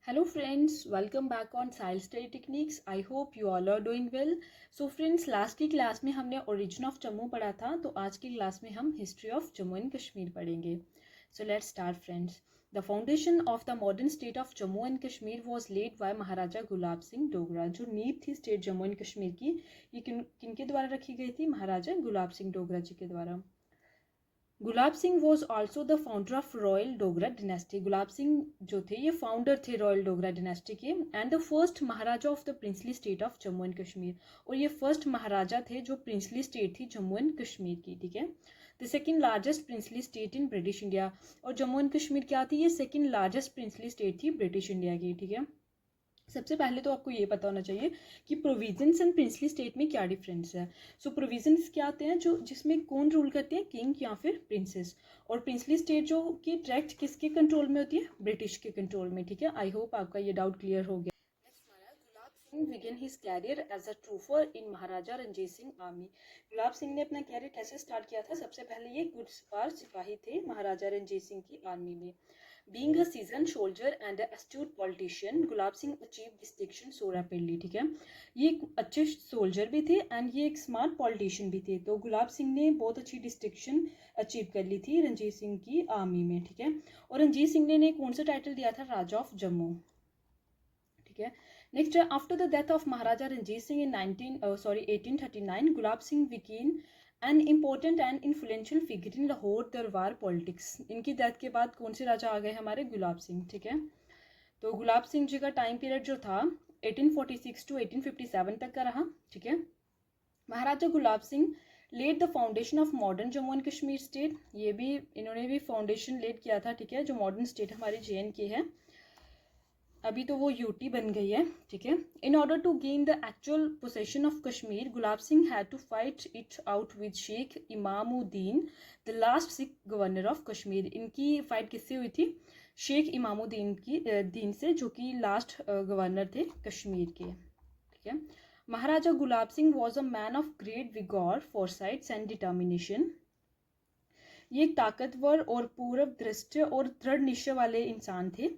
Hello friends, welcome back on Sile Study Techniques. I hope you all are doing well. So friends, last की class में हमने origin of Jammu पढ़ा था, तो आज की क्लास में हम history of Jammu and Kashmir पढ़ेंगे. So let's start friends. The foundation of the modern state of Jammu and Kashmir was laid by महाराजा गुलाब सिंह डोगरा. जो नींव थी स्टेट जम्मू एंड कश्मीर की, ये किनके द्वारा रखी गई थी? महाराजा गुलाब सिंह डोगरा जी के द्वारा. Gulab Singh was also the founder of royal Dogra dynasty. Gulab Singh जो थे ये फाउंडर थे रॉयल डोगरा डिनेस्टी के and the first maharaja of the princely state of Jammu and Kashmir. और ये फर्स्ट महाराजा थे जो प्रिंसली स्टेट थी जम्मू एंड कश्मीर की. ठीक है, the second largest princely state in British India. और जम्मू एंड कश्मीर क्या थी? ये सेकेंड लार्जेस्ट प्रिंसली स्टेट थी ब्रिटिश इंडिया की. ठीक है, सबसे पहले तो आपको ये पता होना चाहिए कि प्रोविजंस एंड प्रिंसली स्टेट में क्या डिफरेंस है. सो प्रोविजंस क्या आते हैं? जो जिसमें कौन रूल करते हैं, किंग या फिर प्रिंसेस. और प्रिंसली स्टेट जो कि डायरेक्ट किसके कंट्रोल में होती है? ब्रिटिश के कंट्रोल में. ठीक है, आई होप आपका ये डाउट क्लियर हो गया. Gulab Singh began his career as a trooper in Maharaja Ranjit Singh army. Gulab Singh ने अपना कैरियर कैसे स्टार्ट किया था? सबसे पहले ये घुड़सवार सिपाही थे महाराजा रंजीत सिंह की आर्मी में. Being a seasoned soldier and an astute politician, Gulab Singh achieved distinction so rapidly. ठीक है, ये एक अच्छे सोल्जर भी थे एंड ये एक स्मार्ट पॉलिटिशियन भी थे. तो गुलाब सिंह ने बहुत अच्छी डिस्टिंक्शन अचीव कर ली थी रंजीत सिंह की आर्मी में. ठीक है, और रंजीत सिंह ने कौन सा टाइटल दिया था? राजा ऑफ जम्मू. ठीक है, next, after the death of Maharaja Ranjit Singh in 1839, Gulab Singh became an important and influential figure in Lahore Darbar politics. इनकी डेथ के बाद कौन से राजा आ गए हमारे? गुलाब सिंह. ठीक है, तो गुलाब सिंह जी का टाइम पीरियड जो था 1846 टू 1857 तक का रहा. ठीक है, Maharaja Gulab Singh led the foundation of modern Jammu and Kashmir state. ये भी इन्होंने भी फाउंडेशन लेड किया था. ठीक है, जो मॉडर्न स्टेट हमारे JNK है, अभी तो वो यूटी बन गई है. ठीक है, in order to gain the actual possession of Kashmir, Gulab Singh had to fight it out with Sheikh Imamuddin, the last Sikh governor of Kashmir. इनकी फाइट किससे हुई थी? शेख इमामुद्दीन की दीन से, जो कि लास्ट गवर्नर थे कश्मीर के. ठीक है, Maharaja Gulab Singh was a man of great vigour, foresights and determination. ये एक ताकतवर और पूर्व दृष्टि और दृढ़ निश्चय वाले इंसान थे.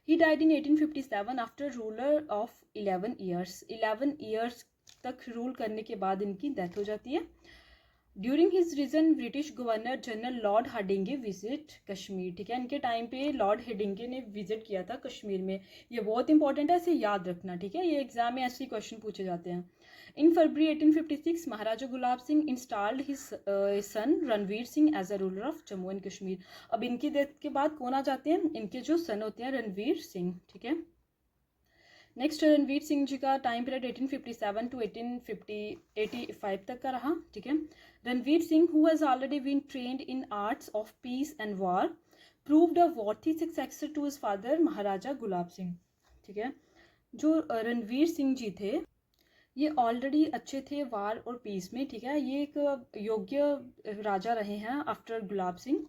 ही died in 1857 after ruler of 11 years. 11 years तक रूल करने के बाद इनकी डेथ हो जाती है. During his region British governor general Lord Hardinge visit Kashmir. ठीक है, इनके टाइम पे लॉर्ड हार्डिंगे ने विजिट किया था कश्मीर में. ये बहुत इंपॉर्टेंट है, इसे याद रखना. ठीक है, ये एग्जाम में ऐसे क्वेश्चन पूछे जाते हैं. In February 1856 Maharaja Gulab Singh installed his son Ranbir Singh as a ruler of Jammu and Kashmir. अब इनकी डेथ के बाद कौन आ जाते हैं? इनके जो सन होते हैं रणवीर सिंह. ठीक है, नेक्स्ट, रणवीर सिंह जी का टाइम पीरियड 1857 टू 1885 तक का रहा. ठीक है, Ranbir Singh who has already been trained in arts of peace and war proved a worthy successor to his father Maharaja Gulab Singh. ठीक है, जो रणवीर सिंह जी थे ये ऑलरेडी अच्छे थे वार और पीस में. ठीक है, ये एक योग्य राजा रहे हैं आफ्टर गुलाब सिंह.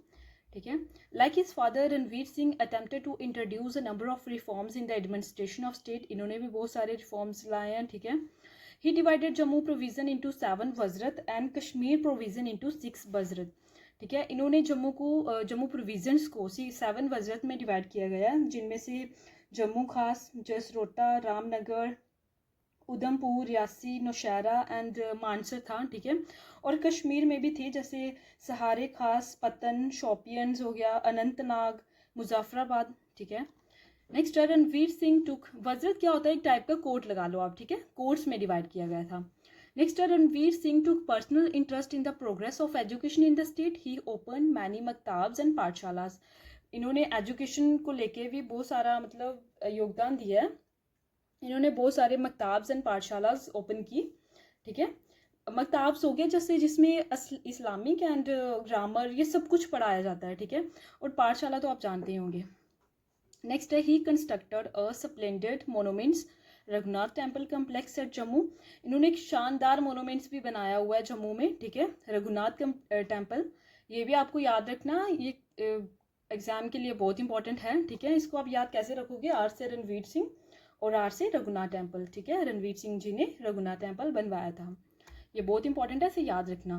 ठीक है, like his father Ranbir Singh attempted to introduce a number of reforms in the administration of state. इन्होंने भी बहुत सारे रिफॉर्म्स लाए हैं. ठीक है, he divided Jammu province into 7 wazarat and Kashmir province into 6 wazarat. ठीक है, इन्होंने जम्मू प्रोविजन्स को 7 वजरत में डिवाइड किया गया, जिनमें से जम्मू खास, जसरोटा, रामनगर, उधमपुर, रियासी, नौशहरा एंड मानसर था. ठीक है, और कश्मीर में भी थे, जैसे सहारे खास, पतन, शोपियंस हो गया, अनंतनाग, मुजफ्फराबाद. ठीक है, नेक्स्ट, रणवीर सिंह टुक. वजरत क्या होता है? एक टाइप का कोट लगा लो आप. ठीक है, कोर्ट्स में डिवाइड किया गया था. Next, Ranbir Singh took personal interest in the progress of education in the state. He open many maktabs and pathshalas. इन्होंने एजुकेशन को लेके भी बहुत सारा मतलब योगदान दिया है. इन्होंने बहुत सारे मकताब्स एंड पाठशालास ओपन की. ठीक है, मकताब्स हो गए जैसे जिसमें इस्लामिक एंड ग्रामर ये सब कुछ पढ़ाया जाता है. ठीक है, और पाठशाला तो आप जानते ही होंगे. नेक्स्ट है, he constructed a splendid monuments Raghunath temple complex at Jammu. इन्होंने एक शानदार मोनूमेंट्स भी बनाया हुआ है जम्मू में. ठीक है, रघुनाथ टेम्पल, ये भी आपको याद रखना, ये एग्जाम के लिए बहुत इंपॉर्टेंट है. ठीक है, इसको आप याद कैसे रखोगे? आर से रणवीर सिंह और आर से रघुनाथ टेम्पल. ठीक है, रणवीर सिंह जी ने रघुनाथ टेम्पल बनवाया था. ये बहुत इंपॉर्टेंट है, इसे याद रखना.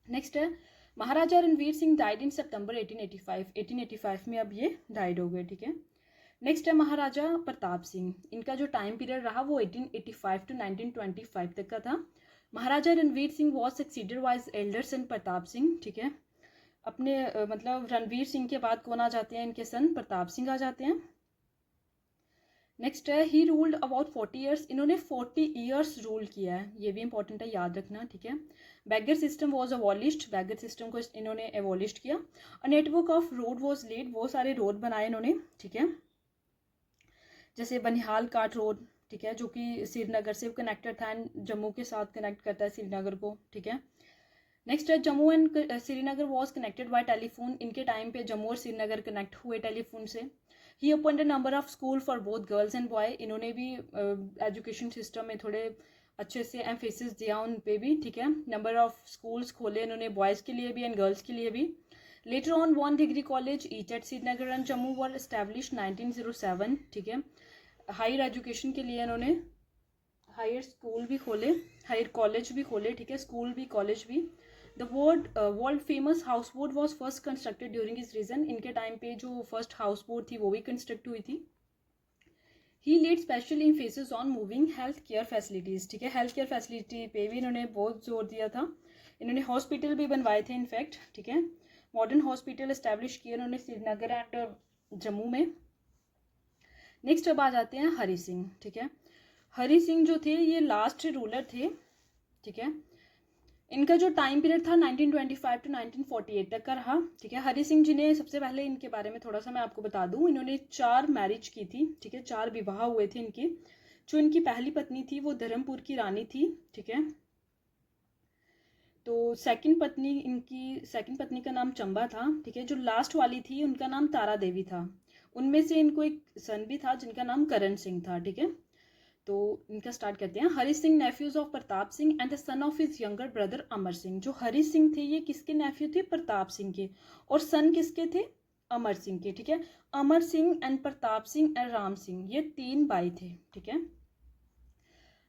नेक्स्ट है, महाराजा रणवीर सिंह डाइड इन सितंबर 1885. 1885 में अब ये डाइड हो गए. ठीक है, नेक्स्ट है महाराजा प्रताप सिंह। इनका जो टाइम पीरियड रहा वो 1885 टू 1925 तक का था। Maharaja Ranbir Singh was succeeded by his elder son Pratap Singh. ठीक है, अपने मतलब रणवीर सिंह के बाद कौन आ जाते हैं, इनके सन प्रताप सिंह आ जाते हैं। नेक्स्ट है ही रूल्ड अबाउट 40 ईयर्स। इन्होंने 40 ईयर्स रूल किया है, ये भी इंपॉर्टेंट है, याद रखना। ठीक है, begar system was abolished. Begar system को इन्होंने एबॉलिश्ड किया। A network of road was laid. वो सारे रोड बनाए इन्होंने। ठीक है, जैसे बनिहाल काट रोड, ठीक है, जो कि श्रीनगर से कनेक्टेड था एंड जम्मू के साथ कनेक्ट करता है श्रीनगर को। ठीक है, नेक्स्ट है Jammu and Srinagar was connected by telephone. इनके टाइम पे जम्मू और श्रीनगर कनेक्ट हुए टेलीफोन से। He opened a number of school for both girls and boy. इन्होंने भी एजुकेशन सिस्टम में थोड़े अच्छे से एम्फेसिस दिया उन पे भी। ठीक है, नंबर ऑफ स्कूल्स खोले इन्होंने बॉयज़ के लिए भी एंड गर्ल्स के लिए भी। Later on 1 degree college each eight Srinagar and Jammu were establish 1907। ठीक है, हायर एजुकेशन के लिए इन्होंने हायर स्कूल भी खोले, हायर कॉलेज भी खोले। ठीक है, स्कूल भी कॉलेज भी। The world famous houseboat was first constructed during his region. इनके टाइम पे जो फर्स्ट हाउस बोट थी वो भी कंस्ट्रक्ट हुई थी। He laid special emphasis on moving health care facilities. ठीक है, हेल्थ केयर फैसिलिटी पे भी इन्होंने बहुत जोर दिया था। इन्होंने हॉस्पिटल भी बनवाए थे इनफैक्ट। ठीक है, मॉडर्न हॉस्पिटल इस्टेब्लिश किए इन्होंने श्रीनगर एंड जम्मू में। नेक्स्ट अब आ जाते हैं हरि सिंह। ठीक है, हरि सिंह जो थे ये लास्ट रूलर थे। ठीक है, इनका जो टाइम पीरियड था 1925 टू 1948 तक का रहा। ठीक है, हरि सिंह जी ने सबसे पहले इनके बारे में थोड़ा सा मैं आपको बता दूं, इन्होंने 4 मैरिज की थी। ठीक है, 4 विवाह हुए थे इनके। जो इनकी पहली पत्नी थी वो धर्मपुर की रानी थी। ठीक है, तो सेकंड पत्नी का नाम चंबा था। ठीक है, जो लास्ट वाली थी उनका नाम तारा देवी था। उनमें से इनको एक सन भी था जिनका नाम करण सिंह था। ठीक है, तो इनका स्टार्ट करते हैं। Hari Singh nephews of Pratap Singh and the son of his younger brother Amar Singh. जो हरि सिंह थे ये किसके नेफ्यू थे, प्रताप सिंह के, और सन किसके थे, अमर सिंह के। ठीक है, अमर सिंह एंड प्रताप सिंह एंड राम सिंह ये 3 भाई थे। ठीक है,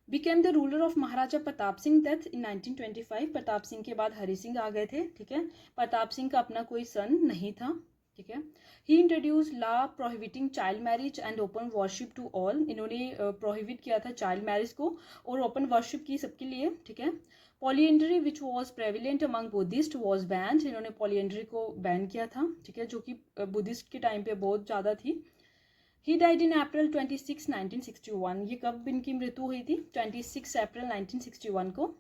became the ruler of Maharaja Pratap Singh death in 1925। Pratap Singh के बाद हरि सिंह आ गए थे। ठीक है, प्रताप सिंह का अपना कोई सन नहीं था। ठीक है, he introduce law prohibiting child marriage and open worship to all. इन्होंने प्रोहिबिट किया था चाइल्ड मैरिज को और ओपन वर्शिप की सबके लिए। ठीक है, polyandry which was prevalent among Buddhist was ban. इन्होंने पॉलीएंड्री को बैन किया था। ठीक है, जो कि बुद्धिस्ट के टाइम पे बहुत ज़्यादा थी। ही डाइड इन अप्रैल 26, 1961। ये कब इनकी मृत्यु हुई थी, 26 अप्रैल 1961 को।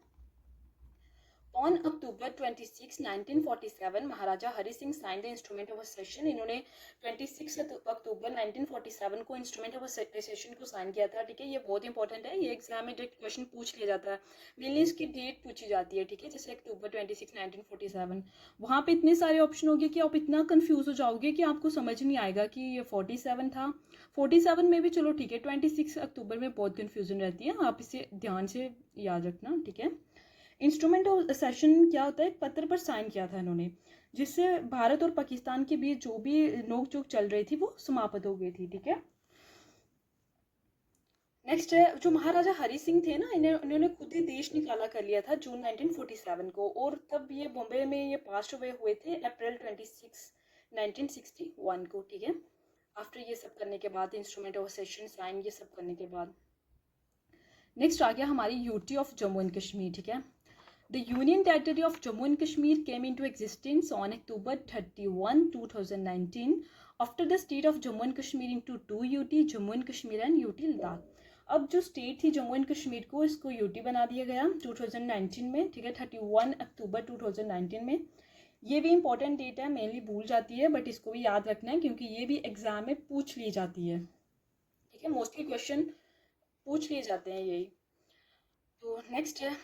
On October 26, 1947 Maharaja Hari Singh sign the instrument of accession. इन्होंने 26 अक्टूबर 1947 को इंस्ट्रूमेंट ऑफ असेशन को साइन किया था। ठीक है, ये बहुत इंपॉर्टेंट है, ये एग्जाम में डायरेक्ट क्वेश्चन पूछ लिया जाता है। मेनली इसकी डेट पूछी जाती है। ठीक है, जैसे अक्टूबर 26, 1947। वहाँ पे इतने सारे ऑप्शन हो गए कि आप इतना कंफ्यूज हो जाओगे कि आपको समझ नहीं आएगा कि ये 47 था। 47 में भी चलो ठीक है, 26 अक्टूबर में बहुत कन्फ्यूजन रहती है, आप इसे ध्यान से याद रखना। ठीक है, इंस्ट्रूमेंट ऑफ सेशन क्या होता है, एक पत्र पर साइन किया था इन्होंने, जिससे भारत और पाकिस्तान के बीच जो भी नोकझोंक चल रही थी वो समाप्त हो गई थी। ठीक है, नेक्स्ट है जो महाराजा हरि सिंह थे ना, इन्होंने खुद ही देश निकाला कर लिया था जून 1947 को, और तब ये बॉम्बे में ये पास अवे हुए थे अप्रैल 26, 1961 को। ठीक है, आफ्टर ये सब करने के बाद, इंस्ट्रूमेंट ऑफ सेशन साइन ये सब करने के बाद, नेक्स्ट आ गया हमारी UT of Jammu and Kashmir. ठीक है, The Union Territory of Jammu and Kashmir came into existence on October 31, 2019 after the state of Jammu and Kashmir into 2 UT, Jammu and Kashmir and UT Ladakh। अब जो state थी Jammu and Kashmir को, इसको UT बना दिया गया 2019 में। ठीक है, 31 अक्टूबर 2019 में। ये भी इंपॉर्टेंट डेट है, मेनली भूल जाती है बट इसको भी याद रखना है क्योंकि ये भी एग्जाम में पूछ ली जाती है। ठीक है, मोस्टली क्वेश्चन पूछ लिए जाते हैं यही। तो नेक्स्ट है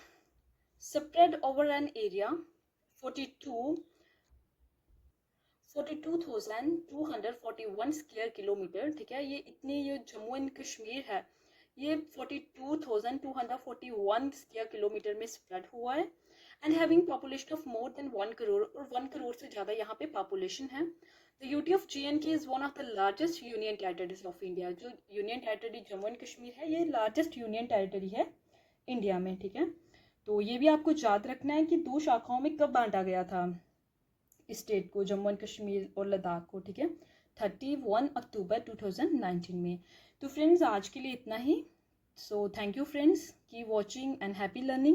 spread over an area 42,241 square kilometre. ठीक है, ये इतनी ये जम्मू एंड कश्मीर है, ये 42,241 स्क्वायर किलोमीटर में स्प्रेड हुआ है and having population of more than 1 crore, और 1 करोड़ से ज़्यादा यहाँ पे पॉपुलेशन है। The UT of JNK is one of the largest union territories of India. जो union territory Jammu and Kashmir है ये लार्जेस्ट यूनियन टेरिटरी है इंडिया में। ठीक है, तो ये भी आपको याद रखना है कि 2 शाखाओं में कब बांटा गया था स्टेट को, जम्मू एंड कश्मीर और लद्दाख को। ठीक है, 31 अक्टूबर 2019 में। तो फ्रेंड्स आज के लिए इतना ही। So thank you friends, keep watching and happy learning.